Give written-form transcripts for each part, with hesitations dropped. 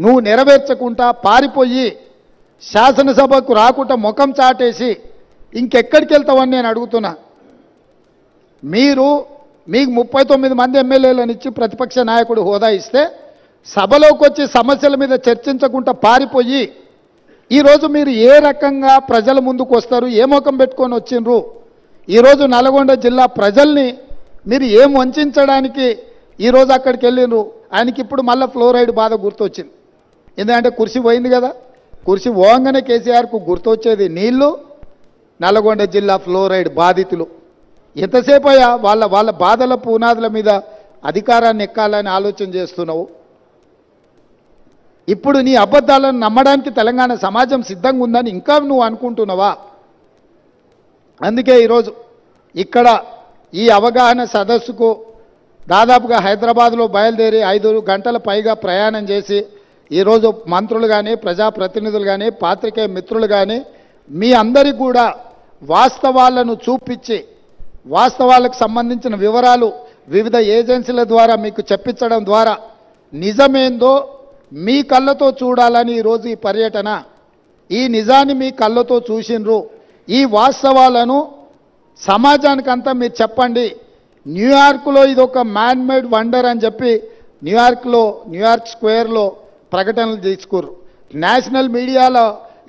నువ్వు నెరవేర్చకుండా పారిపోయి శాసనసభకు రాకుండా ముఖం చాటేసి ఇంకెక్కడికి వెళ్తావని నేను అడుగుతున్నా. మీకు 39 మంది ఎమ్మెల్యేలను ఇచ్చి ప్రతిపక్ష నాయకుడు హోదా ఇస్తే సభలోకి వచ్చి సమస్యల మీద చర్చించకుండా పారిపోయి ఈరోజు మీరు ఏ రకంగా ప్రజల ముందుకు వస్తారు, ఏ ముఖం పెట్టుకొని వచ్చిండ్రు? ఈరోజు నల్గొండ జిల్లా ప్రజల్ని మీరు ఏం వంచడానికి ఈరోజు అక్కడికి వెళ్ళిండ్రు? ఆయనకి ఇప్పుడు మళ్ళీ ఫ్లోరైడ్ బాధ గుర్తొచ్చింది. ఎందుకంటే కుర్చీ పోయింది కదా, కుర్చీ పోగానే కేసీఆర్కు గుర్తొచ్చేది నీళ్లు, నల్గొండ జిల్లా ఫ్లోరైడ్ బాధితులు. ఎంతసేపు అయ్యా వాళ్ళ బాధల పునాదుల మీద అధికారాన్ని ఎక్కాలని ఆలోచన చేస్తున్నావు? ఇప్పుడు నీ అబద్ధాలను నమ్మడానికి తెలంగాణ సమాజం సిద్ధంగా ఉందని ఇంకా నువ్వు అనుకుంటున్నావా? అందుకే ఈరోజు ఇక్కడ ఈ అవగాహన సదస్సుకు దాదాపుగా హైదరాబాద్లో బయలుదేరి 5 గంటల పైగా ప్రయాణం చేసి ఈరోజు మంత్రులు కానీ ప్రజాప్రతినిధులు కానీ పాత్రికేయ మిత్రులు కానీ మీ అందరికీ కూడా వాస్తవాలను చూపించి వాస్తవాలకు సంబంధించిన వివరాలు వివిధ ఏజెన్సీల ద్వారా మీకు చెప్పించడం ద్వారా నిజమేందో మీ కళ్ళతో చూడాలని ఈరోజు ఈ పర్యటన. ఈ నిజాన్ని మీ కళ్ళతో చూసిండ్రు, ఈ వాస్తవాలను సమాజానికంతా మీరు చెప్పండి. న్యూయార్క్లో ఇది ఒక మ్యాన్ మేడ్ వండర్ అని చెప్పి న్యూయార్క్ స్క్వేర్లో ప్రకటనలు తీసుకుర్రు. నేషనల్ మీడియాలో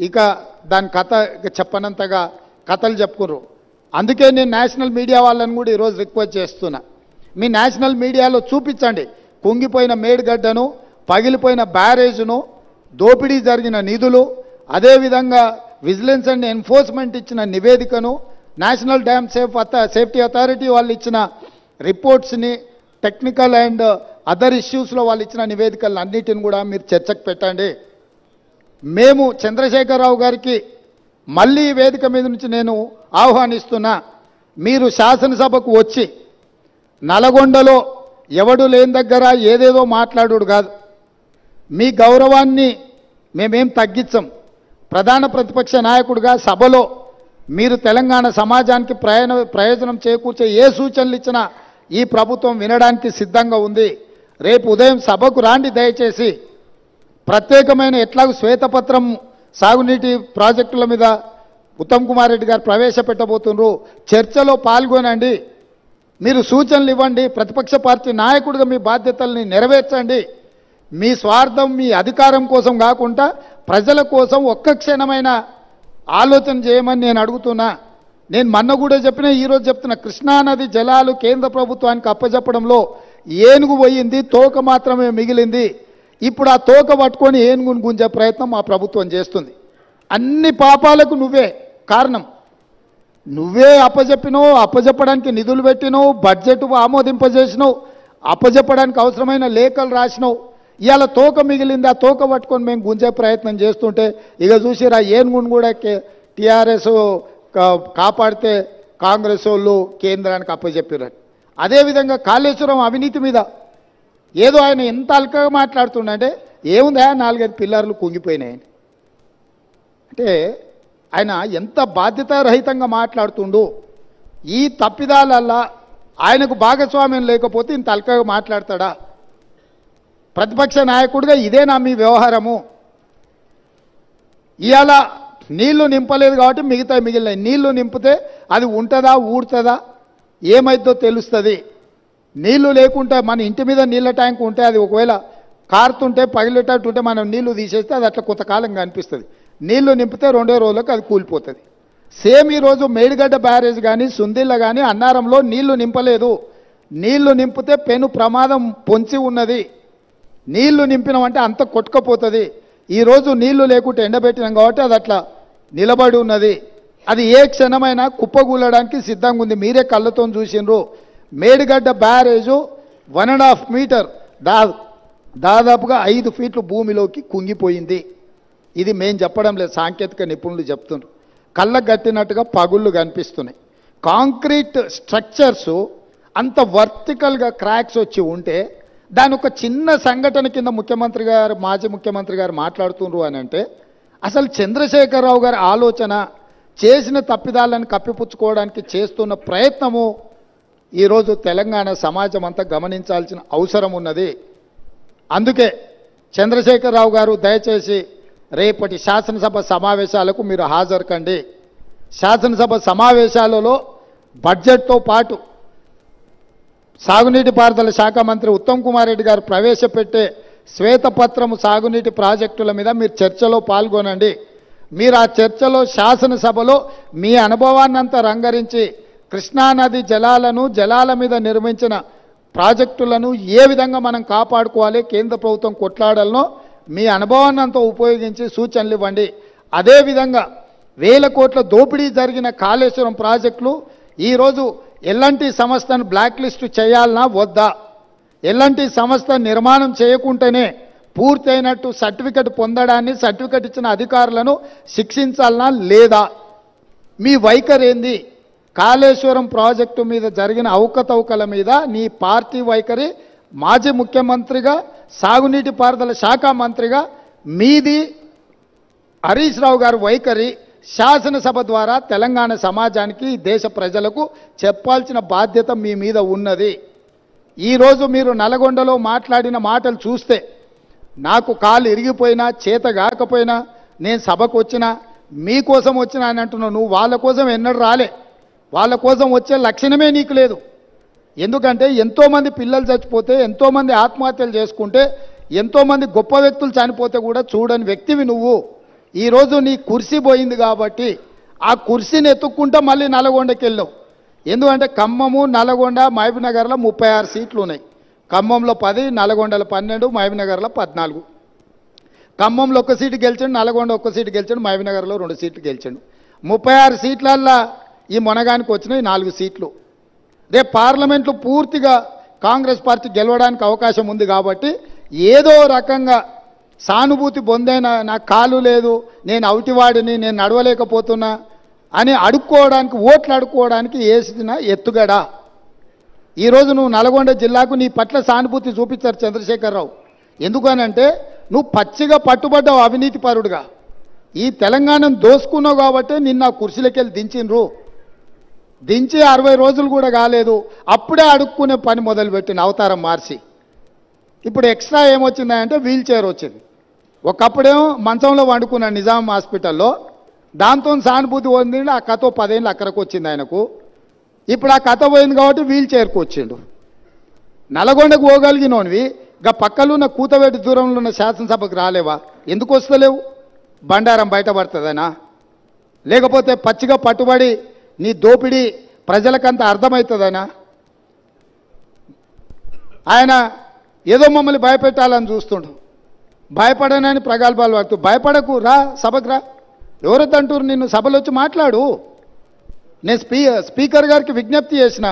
ఇక దాని కథ చెప్పనంతగా కథలు చెప్పుకుర్రు. అందుకే నేను నేషనల్ మీడియా వాళ్ళని కూడా ఈరోజు రిక్వెస్ట్ చేస్తున్నా, మీ నేషనల్ మీడియాలో చూపించండి కుంగిపోయిన మేడిగడ్డను, పగిలిపోయిన బ్యారేజ్ను, దోపిడీ జరిగిన నిధులు, అదేవిధంగా విజిలెన్స్ అండ్ ఎన్ఫోర్స్మెంట్ ఇచ్చిన నివేదికను, నేషనల్ డ్యామ్ సేఫ్టీ అథారిటీ వాళ్ళు ఇచ్చిన రిపోర్ట్స్ని, టెక్నికల్ అండ్ అదర్ ఇష్యూస్లో వాళ్ళు ఇచ్చిన నివేదికలను అన్నిటిని కూడా మీరు చర్చకు పెట్టండి. మేము చంద్రశేఖరరావు గారికి మళ్ళీ ఈ వేదిక మీద నుంచి నేను ఆహ్వానిస్తున్నా, మీరు శాసనసభకు వచ్చి నల్గొండలో ఎవడు లేని దగ్గర ఏదేదో మాట్లాడు కాదు, మీ గౌరవాన్ని మేమేం తగ్గించం. ప్రధాన ప్రతిపక్ష నాయకుడిగా సభలో మీరు తెలంగాణ సమాజానికి ప్రయోజనం చేకూర్చే ఏ సూచనలు ఇచ్చినా ఈ ప్రభుత్వం వినడానికి సిద్ధంగా ఉంది. రేపు ఉదయం సభకు రాండి దయచేసి. ప్రత్యేకమైన ఎట్లాగూ శ్వేతపత్రం సాగునీటి ప్రాజెక్టుల మీద ఉత్తమ్ కుమార్ రెడ్డి గారు ప్రవేశపెట్టబోతున్నారు, చర్చలో పాల్గొనండి, మీరు సూచనలు ఇవ్వండి. ప్రతిపక్ష పార్టీ నాయకుడిగా మీ బాధ్యతల్ని నెరవేర్చండి. మీ స్వార్థం మీ అధికారం కోసం కాకుండా ప్రజల కోసం ఒక్క క్షణమైన ఆలోచన చేయమని నేను అడుగుతున్నా. నేను మొన్న కూడా చెప్పిన, ఈరోజు చెప్తున్నా, కృష్ణానది జలాలు కేంద్ర ప్రభుత్వానికి అప్పచెప్పడంలో ఏనుగు పోయింది, తోక మాత్రమే మిగిలింది. ఇప్పుడు ఆ తోక పట్టుకొని ఏనుగును గుంజే ప్రయత్నం మా ప్రభుత్వం చేస్తుంది. అన్ని పాపాలకు నువ్వే కారణం. నువ్వే అప్పచెప్పినావు, అప్పచెప్పడానికి నిధులు పెట్టినావు, బడ్జెట్ ఆమోదింపజేసినావు, అప్పచెప్పడానికి అవసరమైన లేఖలు రాసినావు. ఇవాళ తోక మిగిలింది, ఆ తోక పట్టుకొని మేము గుంజే ప్రయత్నం చేస్తుంటే ఇక చూసిరా ఏనుగును కూడా టీఆర్ఎస్ కాపాడితే కాంగ్రెస్ వాళ్ళు కేంద్రానికి అప్పచెప్పారు. అదేవిధంగా కాళేశ్వరం అవినీతి మీద ఏదో ఆయన ఎంత అల్కగా మాట్లాడుతుండే, ఏముందా 4-5 పిల్లర్లు కుంగిపోయినాయని. అంటే ఆయన ఎంత బాధ్యతారహితంగా మాట్లాడుతుండు. ఈ తప్పిదాలల్లా ఆయనకు భాగస్వామ్యం లేకపోతే ఇంత అల్కగా మాట్లాడతాడా? ప్రతిపక్ష నాయకుడిగా ఇదేనా మీ వ్యవహారము? ఇవాళ నీళ్లు నింపలేదు కాబట్టి మిగిలినాయి. నీళ్లు నింపితే అది ఉంటుందా, ఊడుతుందా, ఏమైద్దో తెలుస్తుంది. నీళ్లు లేకుంటే మన ఇంటి మీద నీళ్ళ ట్యాంక్ ఉంటే అది ఒకవేళ కారుతుంటే పగిలేటట్టు ఉంటే మనం నీళ్లు తీసేస్తే అది అట్లా కొంతకాలం కనిపిస్తుంది. నీళ్లు నింపితే 2 రోజులకు అది కూలిపోతుంది. సేమ్ ఈరోజు మేడిగడ్డ బ్యారేజ్ కానీ సుందిళ్ళ కానీ అన్నారంలో నీళ్లు నింపలేదు. నీళ్లు నింపితే పెను ప్రమాదం పొంచి ఉన్నది. నీళ్లు నింపినామంటే అంత కొట్టుకపోతుంది. ఈరోజు నీళ్లు లేకుంటే ఎండబెట్టినాం కాబట్టి అది అట్లా నిలబడి ఉన్నది. అది ఏ క్షణమైనా కుప్పగూలడానికి సిద్ధంగా ఉంది. మీరే కళ్ళతో చూసిండ్రు. మేడిగడ్డ బ్యారేజు 1.5 మీటర్ దాదాపుగా 5 ఫీట్లు భూమిలోకి కుంగిపోయింది. ఇది మేం చెప్పడం లేదు, సాంకేతిక నిపుణులు చెప్తున్నారు. కళ్ళకు గట్టినట్టుగా పగుళ్ళు కనిపిస్తున్నాయి. కాంక్రీట్ స్ట్రక్చర్స్ అంత వర్టికల్గా క్రాక్స్ వచ్చి ఉంటే దాని ఒక చిన్న సంఘటన కింద ముఖ్యమంత్రి గారు మాజీ ముఖ్యమంత్రి గారు మాట్లాడుతున్నారు అని అంటే అసలు చంద్రశేఖరరావు గారి ఆలోచన చేసిన తప్పిదాలను కప్పిపుచ్చుకోవడానికి చేస్తున్న ప్రయత్నము ఈరోజు తెలంగాణ సమాజం అంతా గమనించాల్సిన అవసరం ఉన్నది. అందుకే చంద్రశేఖరరావు గారు దయచేసి రేపటి శాసనసభ సమావేశాలకు మీరు హాజరు కండి. శాసనసభ సమావేశాలలో బడ్జెట్తో పాటు సాగునీటి పారుదల శాఖ మంత్రి ఉత్తమ్ కుమార్ రెడ్డి గారు ప్రవేశపెట్టే శ్వేతపత్రము సాగునీటి ప్రాజెక్టుల మీద మీరు చర్చలో పాల్గొనండి. మీరు ఆ చర్చలో శాసనసభలో మీ అనుభవాన్నంతా రంగరించి కృష్ణానది జలాల మీద నిర్మించిన ప్రాజెక్టులను ఏ విధంగా మనం కాపాడుకోవాలి, కేంద్ర ప్రభుత్వం కొట్లాడాలనో మీ అనుభవాన్నంతా ఉపయోగించి సూచనలు ఇవ్వండి. అదేవిధంగా 1000 కోట్ల దోపిడీ జరిగిన కాళేశ్వరం ప్రాజెక్టులు ఈరోజు ఎల్ఎన్టీ సంస్థను బ్లాక్ లిస్టు చేయాలనా వద్దా, ఎల్ఎన్టీ సంస్థ నిర్మాణం చేయకుంటేనే పూర్తయినట్టు సర్టిఫికెట్ పొందడాన్ని, సర్టిఫికెట్ ఇచ్చిన అధికారులను శిక్షించాలనా లేదా, మీ వైఖరి ఏంది? కాళేశ్వరం ప్రాజెక్టు మీద జరిగిన అవకతవకల మీద నీ పార్టీ వైఖరి, మాజీ ముఖ్యమంత్రిగా సాగునీటి పారుదల శాఖ మంత్రిగా మీది హరీష్ రావు గారి వైఖరి శాసనసభ ద్వారా తెలంగాణ సమాజానికి, దేశ ప్రజలకు చెప్పాల్సిన బాధ్యత మీ మీద ఉన్నది. ఈరోజు మీరు నల్గొండలో మాట్లాడిన మాటలు చూస్తే నాకు కాలు ఇరిగిపోయినా, చేత కాకపోయినా, నేను సభకు వచ్చినా, మీకోసం వచ్చినా అని అంటున్నావు. నువ్వు వాళ్ళ కోసం ఎన్నడూ రాలే, వాళ్ళ కోసం వచ్చే లక్షణమే నీకు లేదు. ఎందుకంటే ఎంతోమంది పిల్లలు చచ్చిపోతే, ఎంతోమంది ఆత్మహత్యలు చేసుకుంటే, ఎంతోమంది గొప్ప వ్యక్తులు చనిపోతే కూడా చూడని వ్యక్తివి నువ్వు. ఈరోజు నీ కుర్సీ పోయింది కాబట్టి ఆ కుర్సీని ఎత్తుక్కుంటా మళ్ళీ నల్గొండకి వెళ్ళావు. ఎందుకంటే ఖమ్మము, నల్గొండ, మహబూబ్నగర్లో 36 సీట్లు ఉన్నాయి. ఖమ్మంలో 10, నల్గొండలో 12, మహబూబ్నగర్లో 14. ఖమ్మంలో 1 సీటు గెలిచాడు, నల్గొండ 1 సీటు గెలిచాడు, మహబూబ్నగర్లో 2 సీట్లు గెలిచాడు. 36 సీట్లల్లో ఈ మొనగానికి వచ్చినాయి 4 సీట్లు. రేపు పార్లమెంట్లో పూర్తిగా కాంగ్రెస్ పార్టీ గెలవడానికి అవకాశం ఉంది కాబట్టి ఏదో రకంగా సానుభూతి పొందైనా నాకు కాలు లేదు, నేను అవుటివాడిని, నేను నడవలేకపోతున్నా అని అడుక్కోవడానికి, ఓట్లు అడుక్కోవడానికి వేసిన ఎత్తుగడ. ఈరోజు నువ్వు నల్గొండ జిల్లాకు నీ పట్ల సానుభూతి చూపించారు చంద్రశేఖరరావు. ఎందుకనంటే నువ్వు పచ్చిగా పట్టుబడ్డావు అవినీతి పరుడుగా. ఈ తెలంగాణను దోసుకున్నావు కాబట్టి నిన్న కుర్చీలకి వెళ్ళి దించిండ్రు. దించి 60 రోజులు కూడా కాలేదు, అప్పుడే అడుక్కునే పని మొదలుపెట్టిన అవతారం మార్చి. ఇప్పుడు ఎక్స్ట్రా ఏమొచ్చిందంటే వీల్ చైర్ వచ్చింది. ఒకప్పుడేమో మంచంలో వండుకున్నాడు నిజాం హాస్పిటల్లో, దాంతో సానుభూతి పొందిండు. ఆ కథ 10 ఏళ్ళు అక్కడికి వచ్చింది ఆయనకు. ఇప్పుడు ఆ కథ పోయింది కాబట్టి వీల్ చైర్కి వచ్చిండు. నల్గొండకు పోగలిగినోనివి ఇంకా పక్కలో ఉన్న కూతవేటి దూరంలో ఉన్న శాసనసభకు రాలేవా? ఎందుకు వస్తలేవు? బండారం బయటపడుతుందనా, లేకపోతే పచ్చిగా పట్టుబడి నీ దోపిడీ ప్రజలకంత అర్థమవుతుందనా? ఆయన ఏదో మమ్మల్ని భయపెట్టాలని చూస్తుండు. భయపడనని ప్రగల్భాలు వాడుతూ భయపడకు, రా సభకు రా. ఎవరైతే అంటారు నిన్ను? సభలో వచ్చి మాట్లాడు. నేను స్పీకర్ గారికి విజ్ఞప్తి చేసిన,